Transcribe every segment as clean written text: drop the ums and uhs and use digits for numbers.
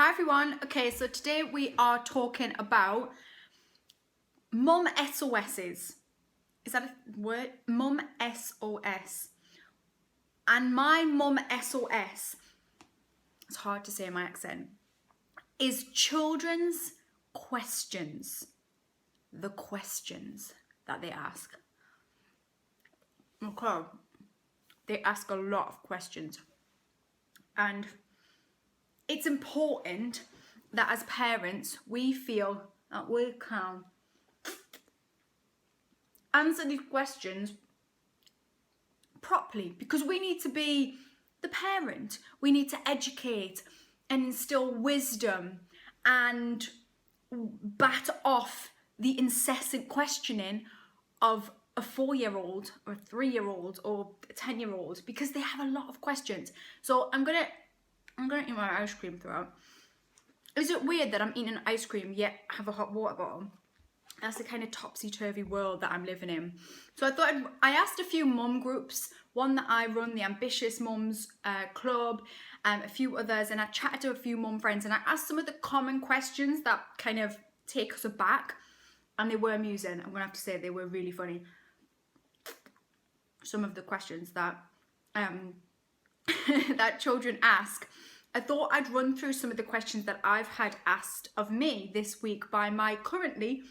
Hi everyone. Okay, so today we are talking about Mum SOSs. Is that a word? Mum SOS. And my Mum SOS, it's hard to say in my accent, is children's questions. The questions that they ask. Okay. They ask a lot of questions. And it's important that as parents, we feel that we can answer these questions properly, because we need to be the parent. We need to educate and instill wisdom and bat off the incessant questioning of a 4-year-old or a 3-year-old or a 10-year-old, because they have a lot of questions. So I'm gonna eat my ice cream throughout. Is it weird that I'm eating ice cream yet have a hot water bottle? That's the kind of topsy-turvy world that I'm living in. So I thought I asked a few mum groups, one that I run, the Ambitious Mums Club, a few others, and I chatted to a few mum friends, and I asked some of the common questions that kind of take us aback, and they were amusing. I'm gonna have to say they were really funny. Some of the questions that that children ask. I thought I'd run through some of the questions that I've had asked of me this week by my currently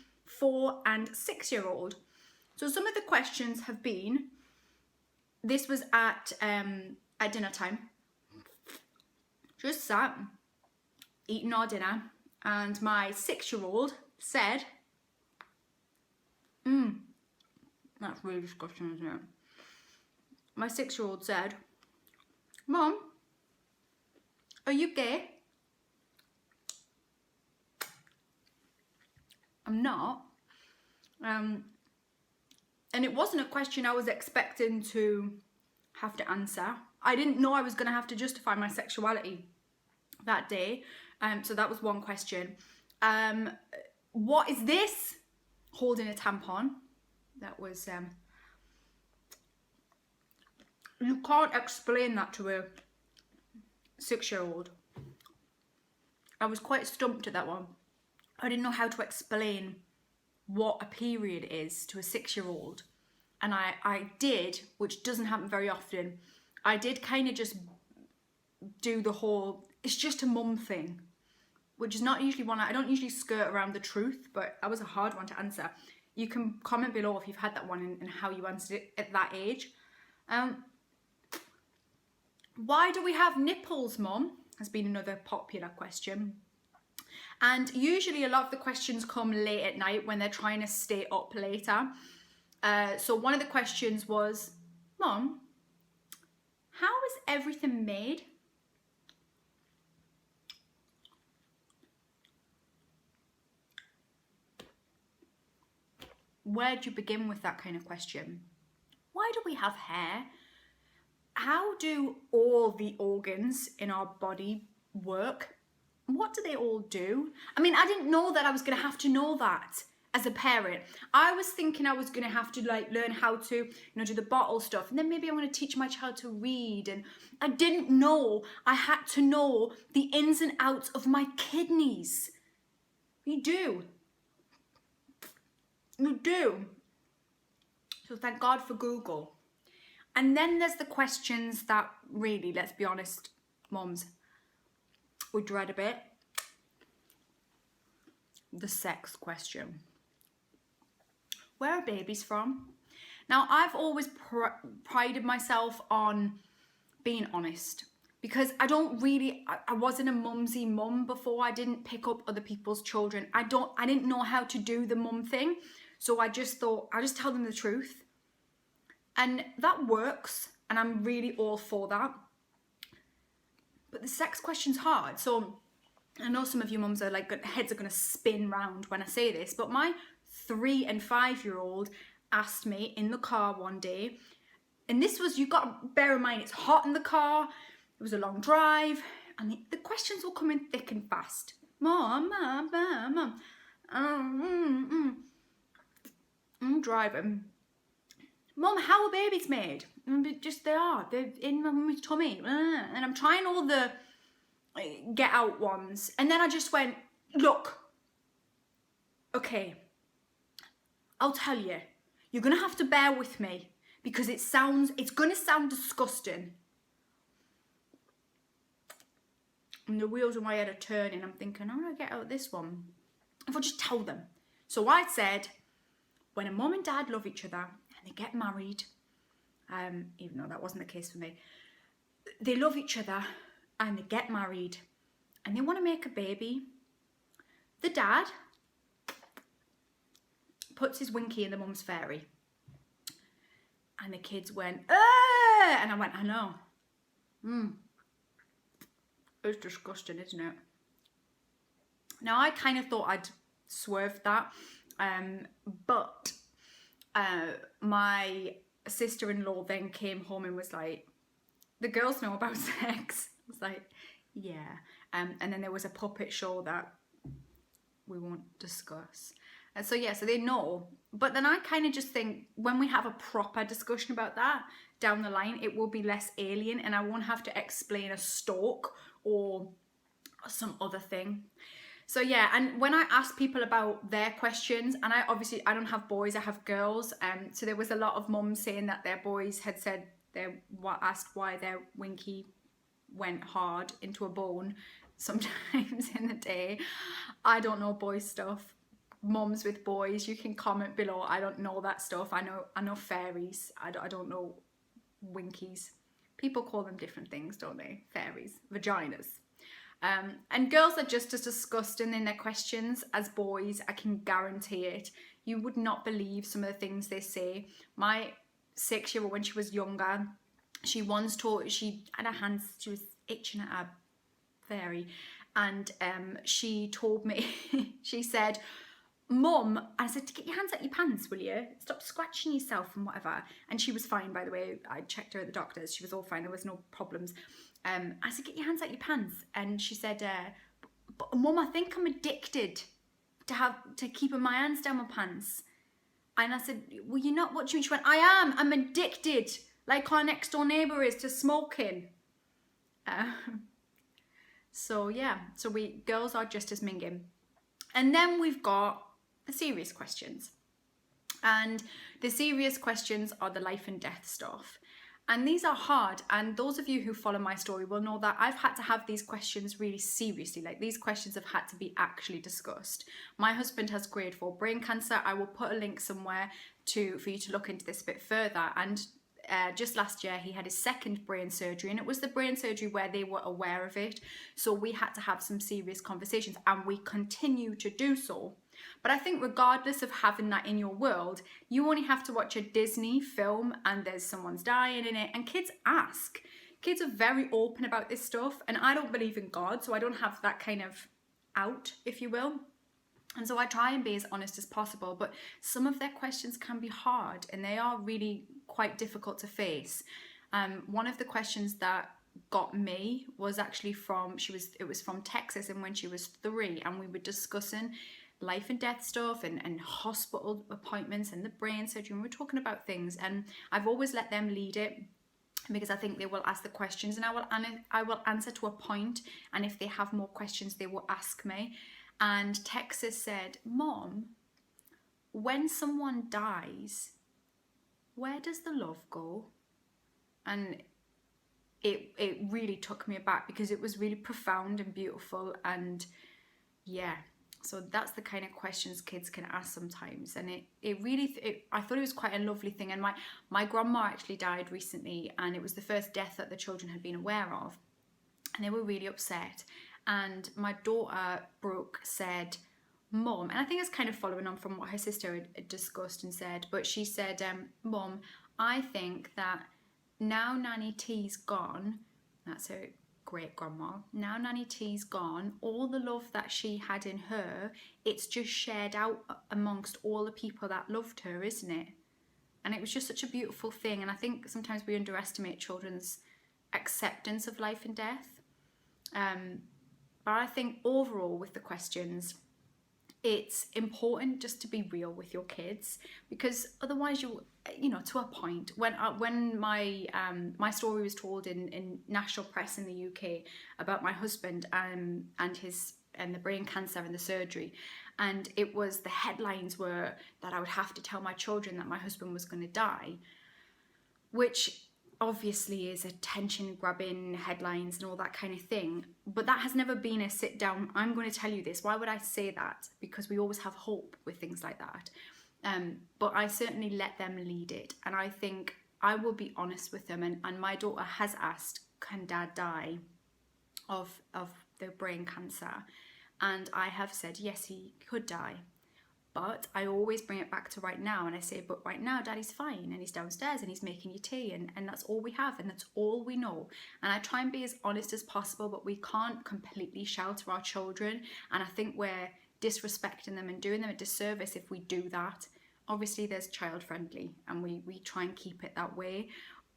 4- and 6-year-old. So some of the questions have been, this was at dinner time, just sat eating our dinner, and my 6-year-old said, that's really disgusting, isn't it? My 6-year-old said, Mum, are you gay? I'm not. And it wasn't a question I was expecting to have to answer. I didn't know I was going to have to justify my sexuality that day. So that was one question. What is this? Holding a tampon. That was... you can't explain that to a 6-year-old. I was quite stumped at that one. I didn't know how to explain what a period is to a 6-year-old. And I did, which doesn't happen very often, I did kind of just do the whole, it's just a mum thing, which is not usually one, I don't usually skirt around the truth, but that was a hard one to answer. You can comment below if you've had that one and how you answered it at that age. Why do we have nipples, Mum? Has been another popular question. And usually a lot of the questions come late at night when they're trying to stay up later. So one of the questions was, Mum, how is everything made? Where do you begin with that kind of question? Why do we have hair? How do all the organs in our body work? What do they all do? I mean, I didn't know that I was going to have to know that as a parent. I was thinking I was going to have to like learn how to, do the bottle stuff, and then maybe I'm going to teach my child to read. And I didn't know I had to know the ins and outs of my kidneys. You do. You do. So thank God for Google. And then there's the questions that really, let's be honest, mums, we dread a bit. The sex question. Where are babies from? Now, I've always prided myself on being honest, because I wasn't a mumsy mum before. I didn't pick up other people's children. I didn't know how to do the mum thing. So I just thought, I'll just tell them the truth. And that works. And I'm really all for that. But the sex question's hard. So I know some of you mums are like, heads are going to spin round when I say this, but my 3- and 5-year-old asked me in the car one day, and this was, you've got to bear in mind, it's hot in the car, it was a long drive, and the questions were coming thick and fast. Mum, I'm driving. Mum, how are babies made? Just they are. They're in my mummy's tummy. And I'm trying all the get out ones. And then I just went, look, okay, I'll tell you, you're going to have to bear with me because it's going to sound disgusting. And the wheels of my head are turning. I'm thinking, how do I get out of this one? If I just tell them. So I said, when a mum and dad love each other and they get married, even though that wasn't the case for me, they love each other and they get married and they want to make a baby. The dad puts his Winky in the mum's fairy. And the kids went, ah! And I went, I know. It's disgusting, isn't it? Now, I kind of thought I'd swerved that. But my sister-in-law then came home and was like, the girls know about sex. I was like, yeah. And then there was a puppet show that we won't discuss. And so, yeah, so they know. But then I kind of just think when we have a proper discussion about that down the line, it will be less alien and I won't have to explain a stalk or some other thing. So, yeah, and when I ask people about their questions, and I don't have boys, I have girls. So there was a lot of mums saying that their boys had said, asked why their Winky went hard into a bone sometimes in the day. I don't know boy stuff. Mums with boys, you can comment below. I don't know that stuff. I know fairies. I don't know Winkies. People call them different things, don't they? Fairies, vaginas. And girls are just as disgusting in their questions as boys. I can guarantee it. You would not believe some of the things they say. My 6-year-old, when she was younger, she had her hands, she was itching at her fairy, and she told me, she said, Mum, I said, get your hands out your pants, will you? Stop scratching yourself and whatever. And she was fine, by the way. I checked her at the doctor's. She was all fine. There was no problems. I said, get your hands out your pants. And she said, but Mum, I think I'm addicted to keeping my hands down my pants. And I said, well, you're not. What do you mean? She went, I am. I'm addicted, like our next door neighbour is to smoking. So, yeah. So girls are just as minging. And then we've got the serious questions. And the serious questions are the life and death stuff. And these are hard. And those of you who follow my story will know that I've had to have these questions really seriously. Like, these questions have had to be actually discussed. My husband has grade 4 brain cancer. I will put a link somewhere for you to look into this a bit further. And just last year, he had his 2nd brain surgery, and it was the brain surgery where they were aware of it. So we had to have some serious conversations, and we continue to do so. But I think regardless of having that in your world, you only have to watch a Disney film and there's someone's dying in it, and kids ask. Kids are very open about this stuff, and I don't believe in God, so I don't have that kind of out, if you will. And so I try and be as honest as possible, but some of their questions can be hard and they are really quite difficult to face. One of the questions that got me was actually it was from Texas, and when she was 3, and we were discussing life and death stuff and hospital appointments and the brain surgery, and we were talking about things, and I've always let them lead it because I think they will ask the questions and I will answer to a point, and if they have more questions they will ask me. And Texas said, Mom, when someone dies, where does the love go? And it really took me aback because it was really profound and beautiful. And yeah, so that's the kind of questions kids can ask sometimes. And I thought it was quite a lovely thing. And my grandma actually died recently, and it was the first death that the children had been aware of. And they were really upset. And my daughter, Brooke, said, Mum, and I think it's kind of following on from what her sister had discussed and said, but she said, Mum, I think that now Nanny T's gone, that's her great grandma, now Nanny T's gone, all the love that she had in her, it's just shared out amongst all the people that loved her, isn't it? And it was just such a beautiful thing. And I think sometimes we underestimate children's acceptance of life and death. But I think overall with the questions, it's important just to be real with your kids, because otherwise you know, to a point, when my story was told in national press in the UK about my husband and the brain cancer and the surgery, and the headlines were that I would have to tell my children that my husband was going to die, which obviously is attention grabbing headlines and all that kind of thing, but that has never been a sit down, I'm going to tell you this. Why would I say that? Because we always have hope with things like that, but I certainly let them lead it, and I think I will be honest with them, and my daughter has asked, can dad die of the brain cancer, and I have said yes, he could die. But I always bring it back to right now, and I say, but right now daddy's fine and he's downstairs and he's making you tea, and that's all we have and that's all we know. And I try and be as honest as possible, but we can't completely shelter our children, and I think we're disrespecting them and doing them a disservice if we do that. Obviously there's child friendly and we try and keep it that way,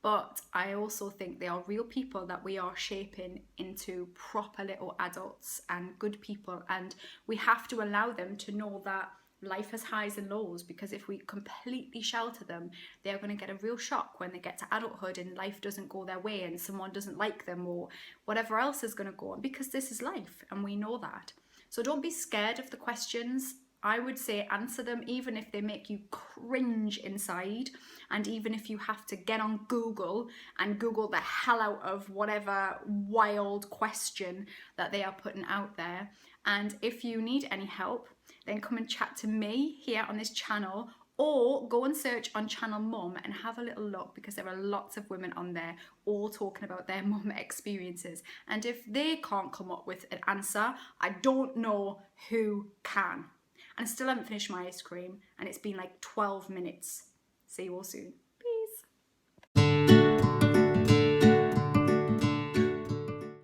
but I also think they are real people that we are shaping into proper little adults and good people, and we have to allow them to know that life has highs and lows, because if we completely shelter them, they're going to get a real shock when they get to adulthood and life doesn't go their way and someone doesn't like them or whatever else is going to go on, because this is life and we know that. So don't be scared of the questions. I would say answer them, even if they make you cringe inside, and even if you have to get on Google and Google the hell out of whatever wild question that they are putting out there. And if you need any help, then come and chat to me here on this channel, or go and search on channel Mum and have a little look, because there are lots of women on there all talking about their mum experiences. And if they can't come up with an answer, I don't know who can. And I still haven't finished my ice cream, and it's been like 12 minutes. See you all soon.